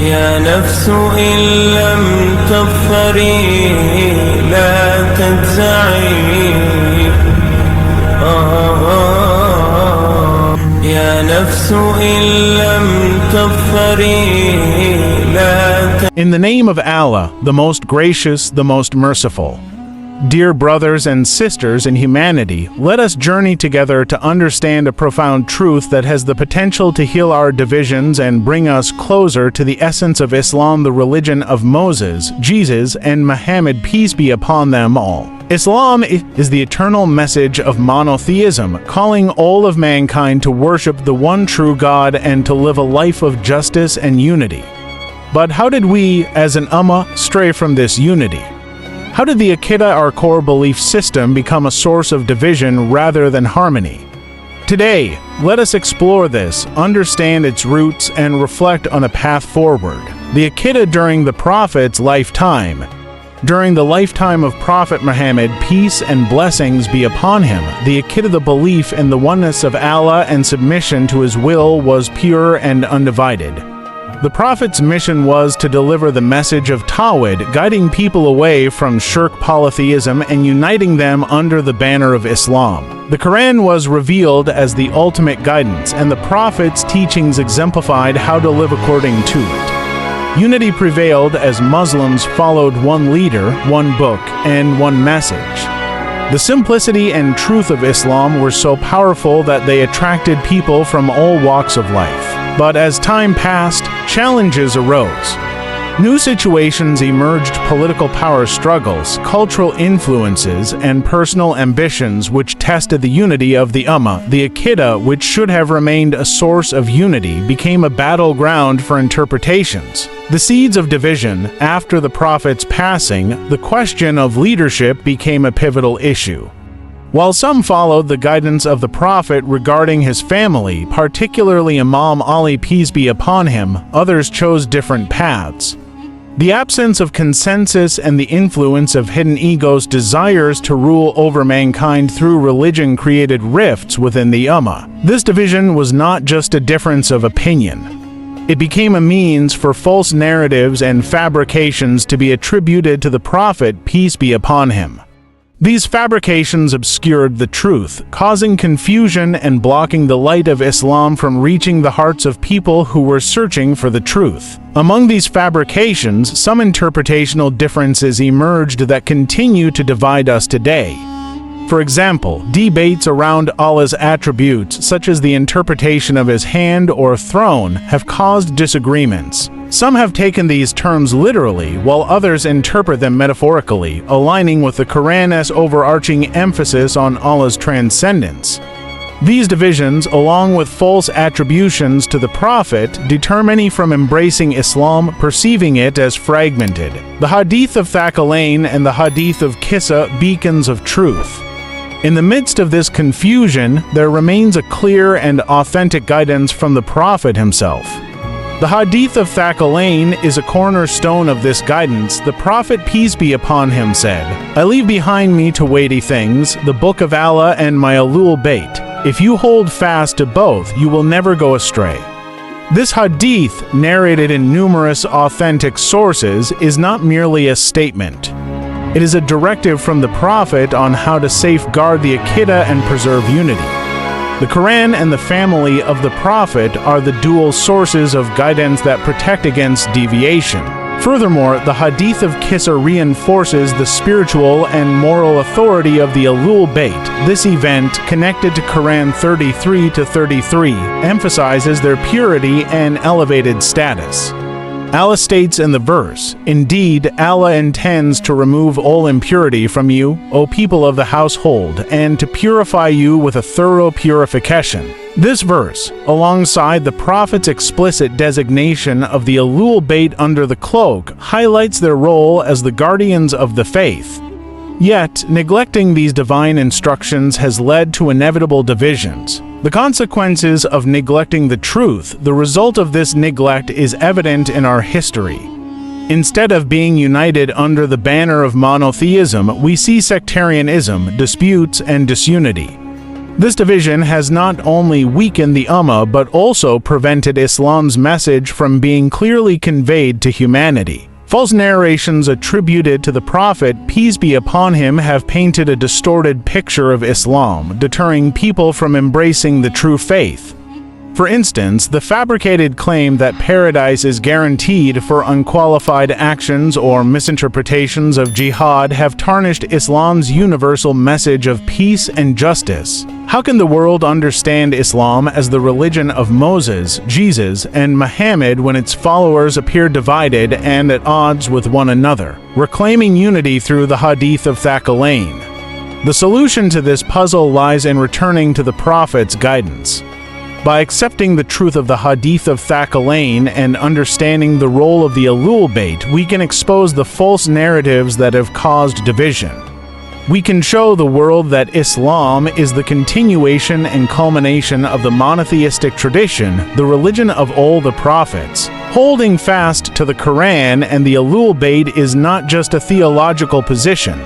يا نفس إن لم تظفري لا تجزعي يا نفس إن لم تظفري لا تجزعي. In the name of Allah, the most gracious, the most merciful. Dear brothers and sisters in humanity, let us journey together to understand a profound truth that has the potential to heal our divisions and bring us closer to the essence of Islam, the religion of Moses, Jesus, and Muhammad, peace be upon them all. Islam is the eternal message of monotheism, calling all of mankind to worship the one true God and to live a life of justice and unity. But how did we, as an Ummah, stray from this unity? How did the Aqidah, our core belief system, become a source of division rather than harmony? Today, let us explore this, understand its roots, and reflect on a path forward. The Aqidah during the Prophet's lifetime. During the lifetime of Prophet Muhammad, peace and blessings be upon him, the Aqidah, the belief in the oneness of Allah and submission to His will, was pure and undivided. The Prophet's mission was to deliver the message of Tawhid, guiding people away from shirk polytheism and uniting them under the banner of Islam. The Qur'an was revealed as the ultimate guidance, and the Prophet's teachings exemplified how to live according to it. Unity prevailed as Muslims followed one leader, one book, and one message. The simplicity and truth of Islam were so powerful that they attracted people from all walks of life. But as time passed, challenges arose. New situations emerged: political power struggles, cultural influences, and personal ambitions which tested the unity of the Ummah. The Aqidah, which should have remained a source of unity, became a battleground for interpretations. The seeds of division. After the Prophet's passing, the question of leadership became a pivotal issue. While some followed the guidance of the Prophet regarding his family, particularly Imam Ali, peace be upon him, others chose different paths. The absence of consensus and the influence of hidden egos' desires to rule over mankind through religion created rifts within the Ummah. This division was not just a difference of opinion. It became a means for false narratives and fabrications to be attributed to the Prophet, peace be upon him. These fabrications obscured the truth, causing confusion and blocking the light of Islam from reaching the hearts of people who were searching for the truth. Among these fabrications, some interpretational differences emerged that continue to divide us today. For example, debates around Allah's attributes, such as the interpretation of His hand or throne, have caused disagreements. Some have taken these terms literally, while others interpret them metaphorically, aligning with the Qur'an's overarching emphasis on Allah's transcendence. These divisions, along with false attributions to the Prophet, deter many from embracing Islam, perceiving it as fragmented. The Hadith of Thaqalayn and the Hadith of Qissa, beacons of truth. In the midst of this confusion, there remains a clear and authentic guidance from the Prophet himself. The Hadith of Thaqalayn is a cornerstone of this guidance. The Prophet, peace be upon him, said, "I leave behind me two weighty things, the Book of Allah and my Ahlul Bayt. If you hold fast to both, you will never go astray." This hadith, narrated in numerous authentic sources, is not merely a statement. It is a directive from the Prophet on how to safeguard the Aqidah and preserve unity. The Quran and the family of the Prophet are the dual sources of guidance that protect against deviation. Furthermore, the Hadith of Qissa reinforces the spiritual and moral authority of the Ahlul Bayt. This event, connected to Quran 33 to 33, emphasizes their purity and elevated status. Allah states in the verse, "Indeed, Allah intends to remove all impurity from you, O people of the household, and to purify you with a thorough purification." This verse, alongside the Prophet's explicit designation of the Ahlul Bayt under the cloak, highlights their role as the guardians of the faith. Yet, neglecting these divine instructions has led to inevitable divisions. The consequences of neglecting the truth, the result of this neglect is evident in our history. Instead of being united under the banner of monotheism, we see sectarianism, disputes, and disunity. This division has not only weakened the Ummah but also prevented Islam's message from being clearly conveyed to humanity. False narrations attributed to the Prophet, peace be upon him, have painted a distorted picture of Islam, deterring people from embracing the true faith. For instance, the fabricated claim that paradise is guaranteed for unqualified actions or misinterpretations of jihad have tarnished Islam's universal message of peace and justice. How can the world understand Islam as the religion of Moses, Jesus, and Muhammad when its followers appear divided and at odds with one another, reclaiming unity through the Hadith of Thaqalayn? The solution to this puzzle lies in returning to the Prophet's guidance. By accepting the truth of the Hadith of Thaqalayn and understanding the role of the Ahlul Bayt, we can expose the false narratives that have caused division. We can show the world that Islam is the continuation and culmination of the monotheistic tradition, the religion of all the prophets. Holding fast to the Qur'an and the Ahlul Bayt is not just a theological position.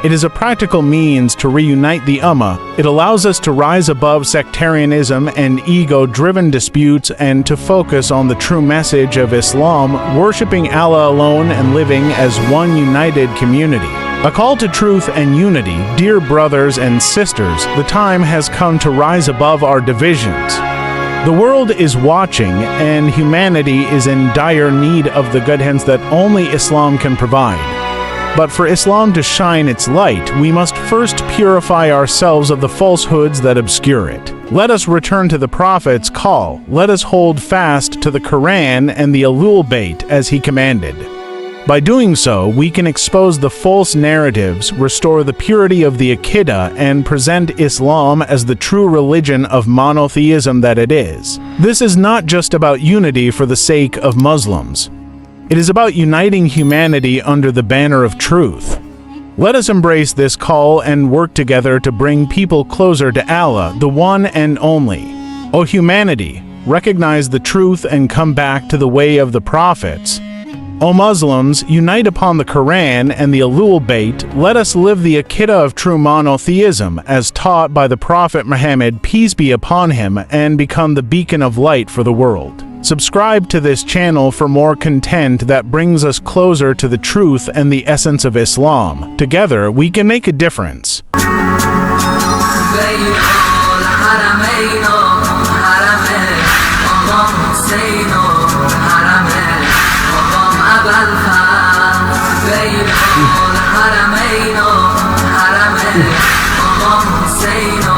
It is a practical means to reunite the Ummah. It allows us to rise above sectarianism and ego-driven disputes and to focus on the true message of Islam, worshiping Allah alone and living as one united community. A call to truth and unity, dear brothers and sisters, the time has come to rise above our divisions. The world is watching, and humanity is in dire need of the guidance that only Islam can provide. But for Islam to shine its light, we must first purify ourselves of the falsehoods that obscure it. Let us return to the Prophet's call. Let us hold fast to the Qur'an and the Ahlul Bayt as he commanded. By doing so, we can expose the false narratives, restore the purity of the Aqidah, and present Islam as the true religion of monotheism that it is. This is not just about unity for the sake of Muslims. It is about uniting humanity under the banner of truth. Let us embrace this call and work together to bring people closer to Allah, the one and only. O humanity, recognize the truth and come back to the way of the prophets. O Muslims, unite upon the Qur'an and the Ahlul Bayt. Let us live the Aqidah of true monotheism as taught by the Prophet Muhammad, peace be upon him, and become the beacon of light for the world. Subscribe to this channel for more content that brings us closer to the truth and the essence of Islam. Together, we can make a difference. Say no.